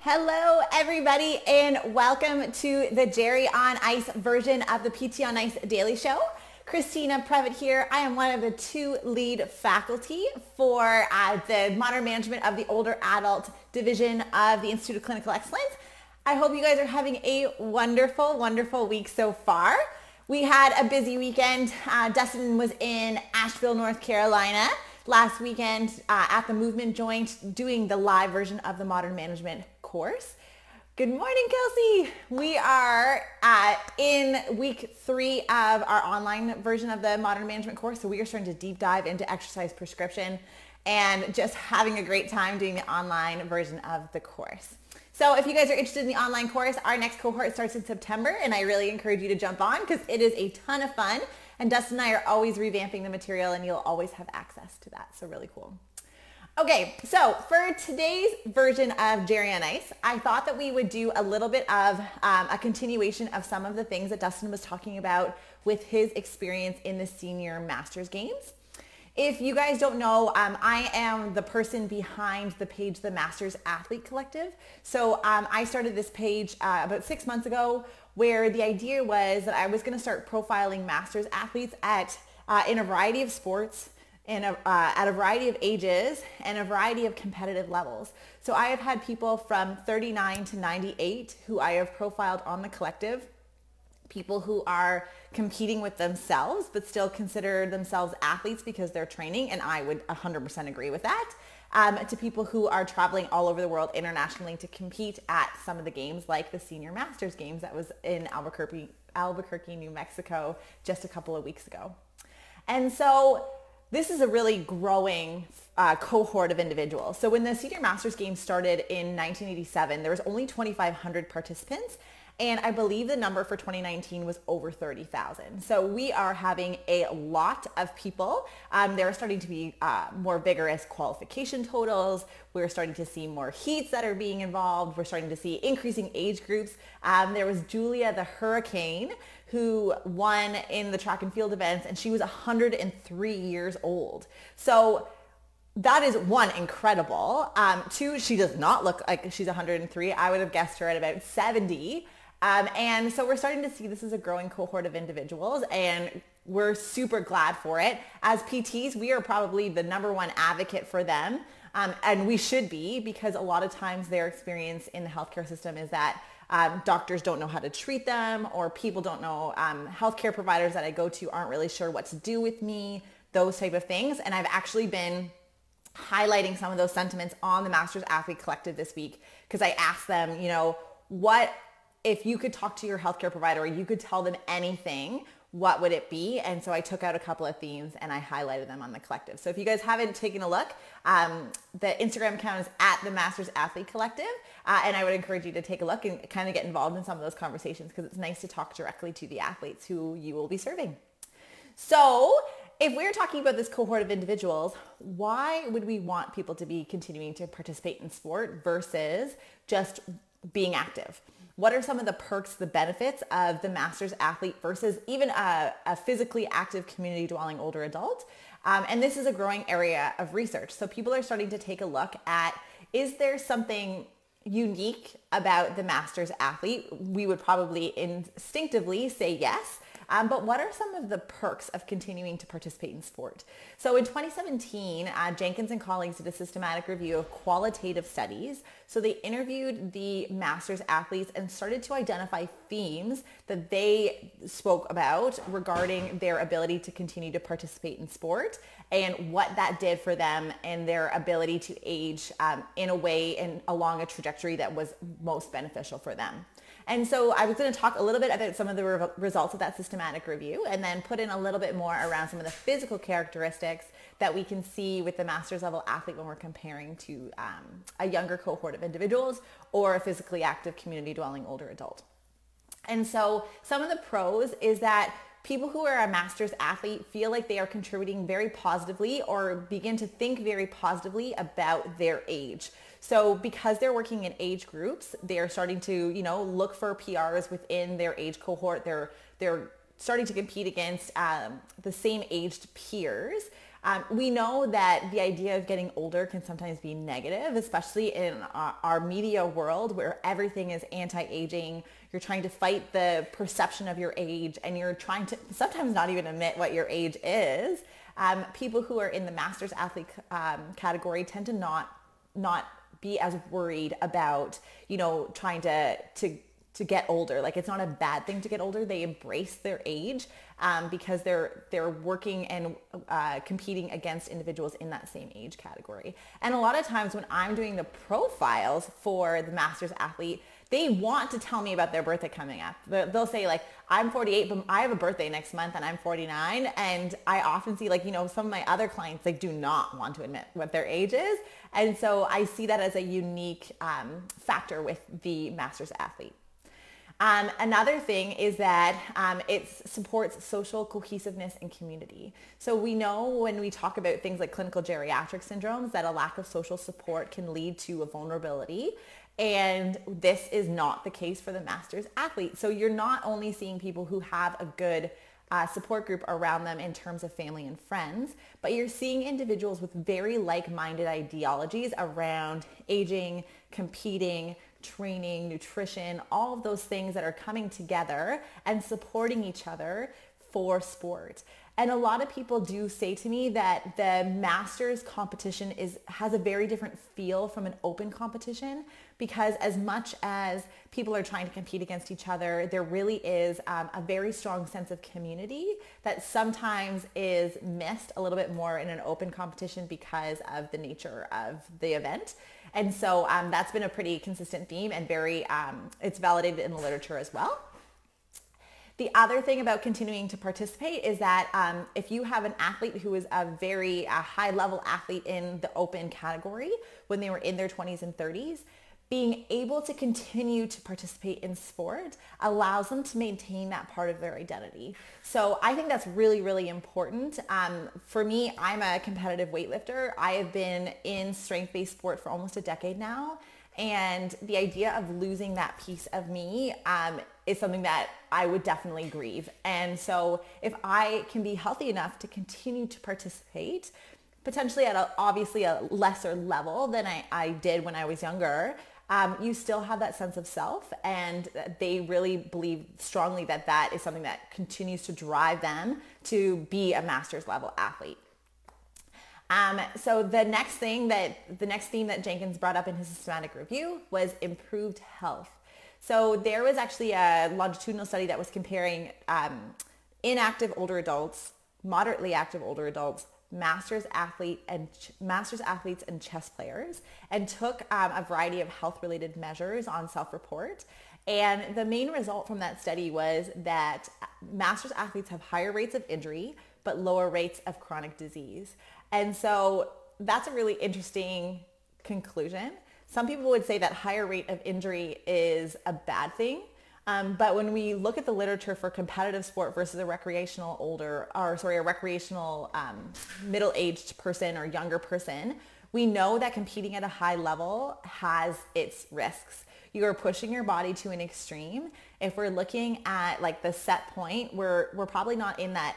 Hello everybody and welcome to the Jerry on Ice version of the PT on Ice Daily Show. Christina Previtt here. I am one of the two lead faculty for the Modern Management of the Older Adult Division of the Institute of Clinical Excellence. I hope you guys are having a wonderful, wonderful week so far. We had a busy weekend. Dustin was in Asheville, North Carolina last weekend at the Movement Joint doing the live version of the Modern Management course. Good morning, Kelsey. We are in week 3 of our online version of the Modern Management course. So we are starting to deep dive into exercise prescription and just having a great time doing the online version of the course. So if you guys are interested in the online course, our next cohort starts in September, and I really encourage you to jump on because it is a ton of fun. And Dustin and I are always revamping the material, and you'll always have access to that. So really cool. Okay, so for today's version of Jerry on Ice, I thought that we would do a little bit of a continuation of some of the things that Dustin was talking about with his experience in the Senior Masters Games. If you guys don't know, I am the person behind the page, the Masters Athlete Collective. So I started this page about 6 months ago, where the idea was that I was going to start profiling Masters athletes in a variety of sports, at a variety of ages, and a variety of competitive levels. So I have had people from 39 to 98 who I have profiled on the collective. People who are competing with themselves but still consider themselves athletes because they're training, and I would 100% agree with that, to people who are traveling all over the world internationally to compete at some of the games like the Senior Masters Games that was in Albuquerque, New Mexico just a couple of weeks ago. And so this is a really growing cohort of individuals. So when the Senior Masters Games started in 1987, there was only 2,500 participants. And I believe the number for 2019 was over 30,000. So we are having a lot of people. There are starting to be more vigorous qualification totals. We're starting to see more heats that are being involved. We're starting to see increasing age groups. There was Julia the Hurricane who won in the track and field events, and she was 103 years old. So that is, one, incredible. Two, she does not look like she's 103. I would have guessed her at about 70. And so we're starting to see this is a growing cohort of individuals, and we're super glad for it. As PTs, we are probably the number one advocate for them, and we should be, because a lot of times their experience in the healthcare system is that doctors don't know how to treat them, or people don't know, healthcare providers that I go to aren't really sure what to do with me, those type of things. And I've actually been highlighting some of those sentiments on the Masters Athlete Collective this week, because I asked them, what if you could talk to your healthcare provider or you could tell them anything, what would it be? And so I took out a couple of themes and I highlighted them on the collective. So if you guys haven't taken a look, the Instagram account is at the Masters Athlete Collective. And I would encourage you to take a look and kind of get involved in some of those conversations, because it's nice to talk directly to the athletes who you will be serving. So if we're talking about this cohort of individuals, why would we want people to be continuing to participate in sport versus just being active? What are some of the perks, the benefits of the Masters athlete versus even a physically active community dwelling older adult? And this is a growing area of research. So people are starting to take a look at, is there something unique about the Masters athlete? We would probably instinctively say yes. But what are some of the perks of continuing to participate in sport? So in 2017, Jenkins and colleagues did a systematic review of qualitative studies. So they interviewed the Masters athletes and started to identify themes that they spoke about regarding their ability to continue to participate in sport and what that did for them and their ability to age in a way and along a trajectory that was most beneficial for them. And so I was going to talk a little bit about some of the results of that systematic review, and then put in a little bit more around some of the physical characteristics that we can see with the Masters level athlete when we're comparing to a younger cohort of individuals or a physically active community dwelling older adult. And so some of the pros is that people who are a Masters athlete feel like they are contributing very positively or begin to think very positively about their age. So because they're working in age groups, they're starting to, look for PRs within their age cohort. They're starting to compete against the same aged peers. We know that the idea of getting older can sometimes be negative, especially in our media world where everything is anti-aging. You're trying to fight the perception of your age, and you're trying to sometimes not even admit what your age is. People who are in the masters athlete category tend to not be as worried about, trying to get older. Like, it's not a bad thing to get older. They embrace their age because they're working and competing against individuals in that same age category. And a lot of times when I'm doing the profiles for the masters athlete, they want to tell me about their birthday coming up. They'll say like, I'm 48, but I have a birthday next month and I'm 49. And I often see some of my other clients, they do not want to admit what their age is. And so I see that as a unique factor with the masters athlete. Another thing is that it supports social cohesiveness and community. So we know when we talk about things like clinical geriatric syndromes that a lack of social support can lead to a vulnerability. And this is not the case for the masters athlete. So you're not only seeing people who have a good support group around them in terms of family and friends, but you're seeing individuals with very like-minded ideologies around aging, competing, training, nutrition, all of those things that are coming together and supporting each other for sport. And a lot of people do say to me that the masters competition has a very different feel from an open competition, because as much as people are trying to compete against each other, there really is a very strong sense of community that sometimes is missed a little bit more in an open competition because of the nature of the event. And so that's been a pretty consistent theme and it's validated in the literature as well. The other thing about continuing to participate is that if you have an athlete who is a very high level athlete in the open category when they were in their 20s and 30s, being able to continue to participate in sport allows them to maintain that part of their identity. So I think that's really, really important. For me, I'm a competitive weightlifter. I have been in strength-based sport for almost a decade now. And the idea of losing that piece of me is something that I would definitely grieve. And so if I can be healthy enough to continue to participate, potentially at obviously a lesser level than I did when I was younger, you still have that sense of self, and they really believe strongly that that is something that continues to drive them to be a master's level athlete. So the next theme that Jenkins brought up in his systematic review was improved health. So there was actually a longitudinal study that was comparing inactive older adults, moderately active older adults, masters athletes and chess players, and took a variety of health-related measures on self-report. And the main result from that study was that masters athletes have higher rates of injury, but lower rates of chronic disease. And so that's a really interesting conclusion. Some people would say that higher rate of injury is a bad thing. But when we look at the literature for competitive sport versus a recreational middle-aged person or younger person, we know that competing at a high level has its risks. You are pushing your body to an extreme. If we're looking at like the set point, we're probably not in that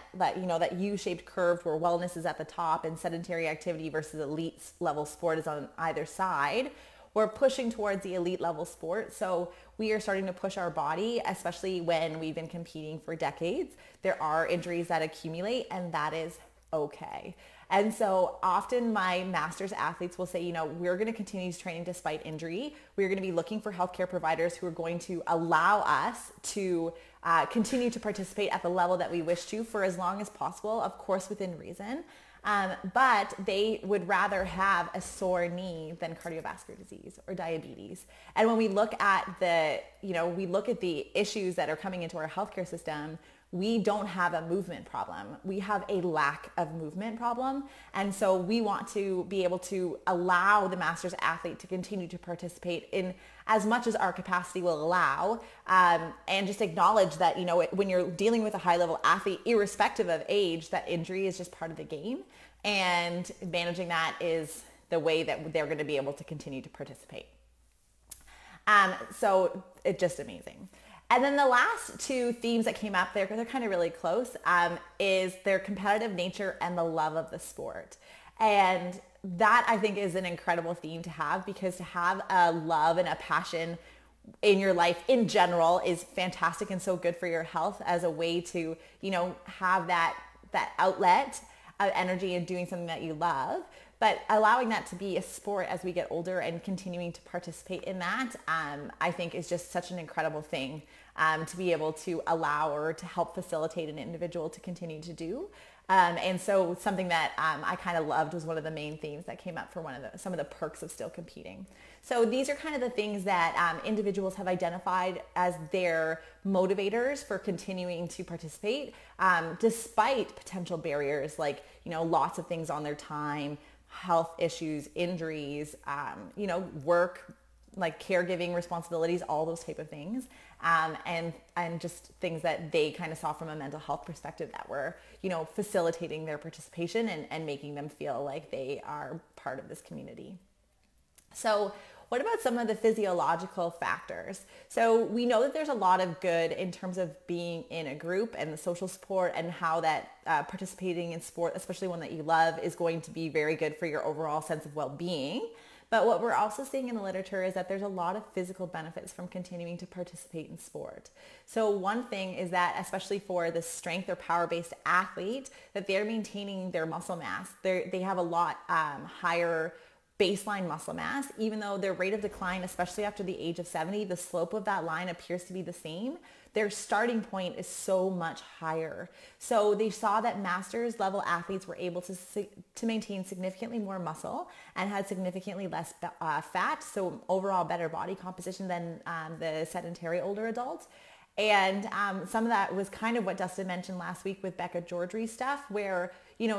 U-shaped curve where wellness is at the top and sedentary activity versus elite level sport is on either side. We're pushing towards the elite level sport. So we are starting to push our body, especially when we've been competing for decades. There are injuries that accumulate, and that is okay. And so often my masters athletes will say, we're going to continue training despite injury. We're going to be looking for healthcare providers who are going to allow us to continue to participate at the level that we wish to for as long as possible, of course, within reason. But they would rather have a sore knee than cardiovascular disease or diabetes. And when we look at the issues that are coming into our healthcare system, we don't have a movement problem. We have a lack of movement problem. And so we want to be able to allow the masters athlete to continue to participate in as much as our capacity will allow, and just acknowledge that, when you're dealing with a high level athlete, irrespective of age, that injury is just part of the game. And managing that is the way that they're going to be able to continue to participate. So it's just amazing. And then the last two themes that came up there, because they're kind of really close, is their competitive nature and the love of the sport. And that I think is an incredible theme to have, because to have a love and a passion in your life in general is fantastic and so good for your health as a way to, have that outlet of energy and doing something that you love. But allowing that to be a sport as we get older and continuing to participate in that, I think is just such an incredible thing to be able to allow or to help facilitate an individual to continue to do. And so something that I kind of loved was one of the main themes that came up for some of the perks of still competing. So these are kind of the things that individuals have identified as their motivators for continuing to participate, despite potential barriers like, lots of things on their time, health issues, injuries, work, like caregiving responsibilities, all those type of things. And just things that they kind of saw from a mental health perspective that were, facilitating their participation and making them feel like they are part of this community. So what about some of the physiological factors? So we know that there's a lot of good in terms of being in a group and the social support, and how that participating in sport, especially one that you love, is going to be very good for your overall sense of well-being. But what we're also seeing in the literature is that there's a lot of physical benefits from continuing to participate in sport. So one thing is that, especially for the strength or power-based athlete, that they're maintaining their muscle mass. They have a lot higher baseline muscle mass, even though their rate of decline, especially after the age of 70, the slope of that line appears to be the same. Their starting point is so much higher. So they saw that masters level athletes were able to maintain significantly more muscle and had significantly less fat. So overall better body composition than the sedentary older adults. And some of that was kind of what Dustin mentioned last week with Becca Georgery's stuff, where,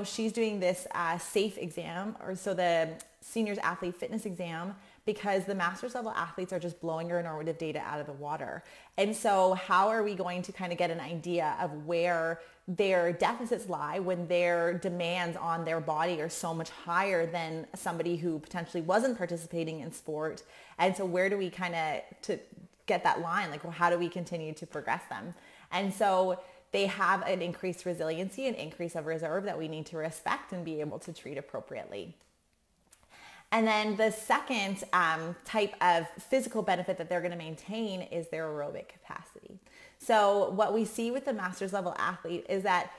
she's doing this SAFE exam, or so the seniors athlete fitness exam, because the master's level athletes are just blowing your normative data out of the water. And so how are we going to kind of get an idea of where their deficits lie when their demands on their body are so much higher than somebody who potentially wasn't participating in sport? And so where do we kind of to get that line? Like, well, how do we continue to progress them? And so they have an increased resiliency, an increase of reserve that we need to respect and be able to treat appropriately. And then the second type of physical benefit that they're going to maintain is their aerobic capacity. So what we see with the master's level athlete is that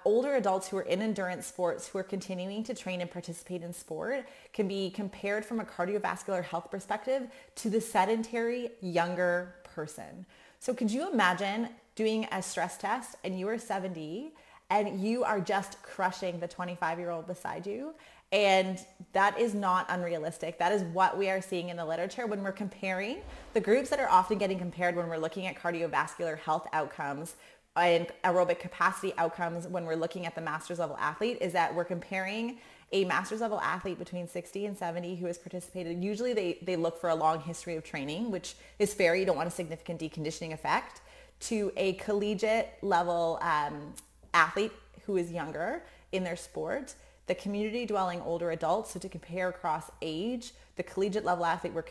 older adults who are in endurance sports, who are continuing to train and participate in sport, can be compared from a cardiovascular health perspective to the sedentary younger person. So could you imagine doing a stress test and you are 70 and you are just crushing the 25-year-old beside you? And that is not unrealistic. That is what we are seeing in the literature when we're comparing the groups that are often getting compared when we're looking at cardiovascular health outcomes and aerobic capacity outcomes when we're looking at the master's level athlete, is that we're comparing a master's level athlete between 60 and 70 who has participated. Usually they look for a long history of training, which is fair. You don't want a significant deconditioning effect, to a collegiate level athlete who is younger in their sport, the community dwelling older adults, so to compare across age, the collegiate level athlete we're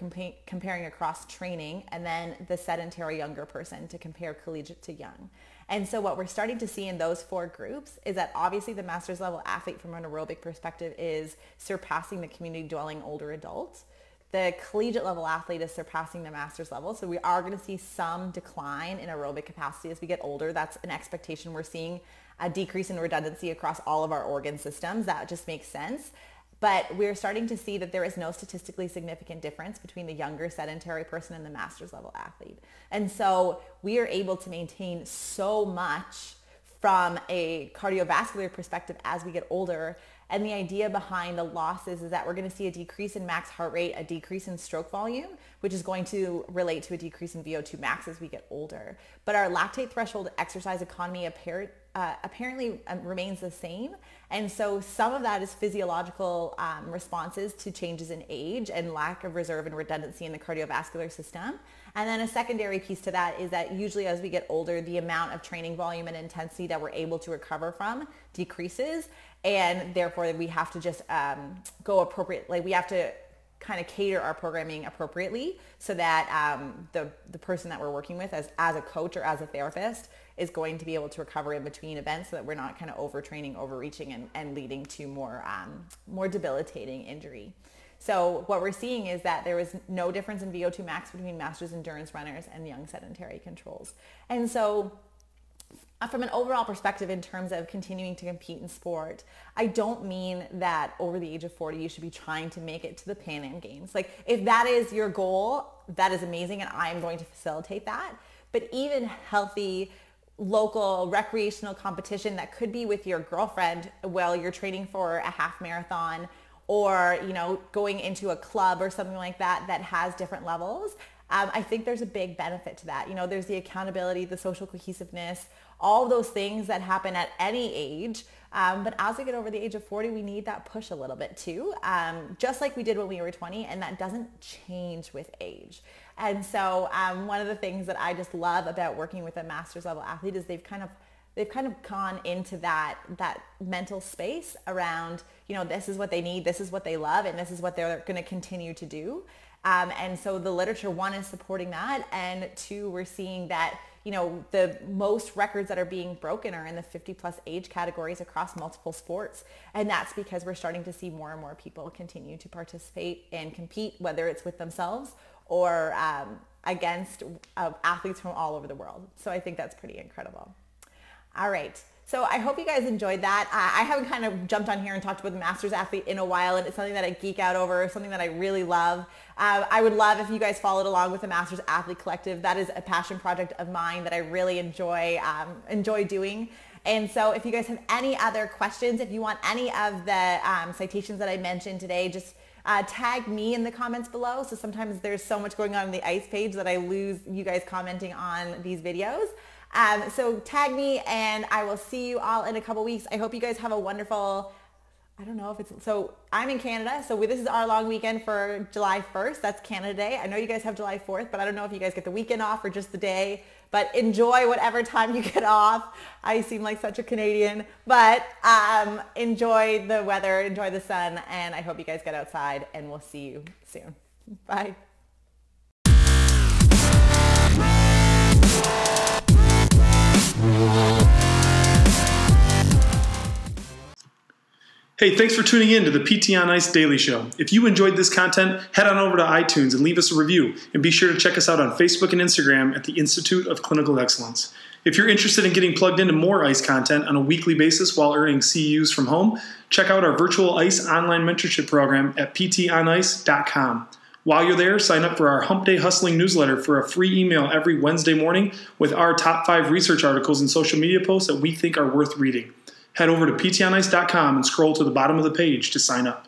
comparing across training, and then the sedentary younger person to compare collegiate to young. And so what we're starting to see in those four groups is that obviously the master's level athlete from an aerobic perspective is surpassing the community dwelling older adults. The collegiate level athlete is surpassing the master's level. So we are going to see some decline in aerobic capacity as we get older. That's an expectation. We're seeing a decrease in redundancy across all of our organ systems. That just makes sense. But we're starting to see that there is no statistically significant difference between the younger sedentary person and the master's level athlete. And so we are able to maintain so much from a cardiovascular perspective as we get older. And the idea behind the losses is that we're going to see a decrease in max heart rate, a decrease in stroke volume, which is going to relate to a decrease in VO2 max as we get older. But our lactate threshold exercise economy apparently remains the same. And so some of that is physiological responses to changes in age and lack of reserve and redundancy in the cardiovascular system. And then a secondary piece to that is that usually as we get older, the amount of training volume and intensity that we're able to recover from decreases. And therefore we have to just go appropriately. We have to kind of cater our programming appropriately so that the person that we're working with as a coach or as a therapist is going to be able to recover in between events so that we're not kind of overtraining, overreaching, and leading to more debilitating injury. So what we're seeing is that there was no difference in VO2 max between masters endurance runners and young sedentary controls. And so from an overall perspective in terms of continuing to compete in sport, I don't mean that over the age of 40 you should be trying to make it to the Pan Am Games. Like, if that is your goal, that is amazing, and I'm going to facilitate that. But even healthy local recreational competition that could be with your girlfriend while you're training for a half marathon, or, you know, going into a club or something like that that has different levels, I think there's a big benefit to that. You know, there's the accountability, the social cohesiveness, all those things that happen at any age. But as we get over the age of 40, we need that push a little bit too, just like we did when we were 20, and that doesn't change with age. And so one of the things that I just love about working with a master's level athlete is they've kind of gone into that mental space around, you know, this is what they need, this is what they love, and this is what they're going to continue to do. And so the literature, one, is supporting that, and two, we're seeing that, you know, the most records that are being broken are in the 50 plus age categories across multiple sports. And that's because we're starting to see more and more people continue to participate and compete, whether it's with themselves or against athletes from all over the world. So I think that's pretty incredible. All right. So I hope you guys enjoyed that. I haven't kind of jumped on here and talked about the Masters athlete in a while, and it's something that I geek out over, something that I really love. I would love if you guys followed along with the Masters Athlete Collective. That is a passion project of mine that I really enjoy doing. And so if you guys have any other questions, if you want any of the citations that I mentioned today, just tag me in the comments below. So sometimes there's so much going on in the ICE page that I lose you guys commenting on these videos. So tag me, and I will see you all in a couple weeks. I hope you guys have a wonderful, I don't know if it's, so I'm in Canada, so this is our long weekend for July 1st. That's Canada Day. I know you guys have July 4th, but I don't know if you guys get the weekend off or just the day, but enjoy whatever time you get off. I seem like such a Canadian, but enjoy the weather, enjoy the sun, and I hope you guys get outside, and we'll see you soon. Bye. Hey, thanks for tuning in to the PT on Ice Daily Show. If you enjoyed this content, head on over to iTunes and leave us a review. And be sure to check us out on Facebook and Instagram at the Institute of Clinical Excellence. If you're interested in getting plugged into more ICE content on a weekly basis while earning CEUs from home, check out our virtual ICE online mentorship program at ptonice.com. While you're there, sign up for our Hump Day Hustling newsletter for a free email every Wednesday morning with our top 5 research articles and social media posts that we think are worth reading. Head over to ptonice.com and scroll to the bottom of the page to sign up.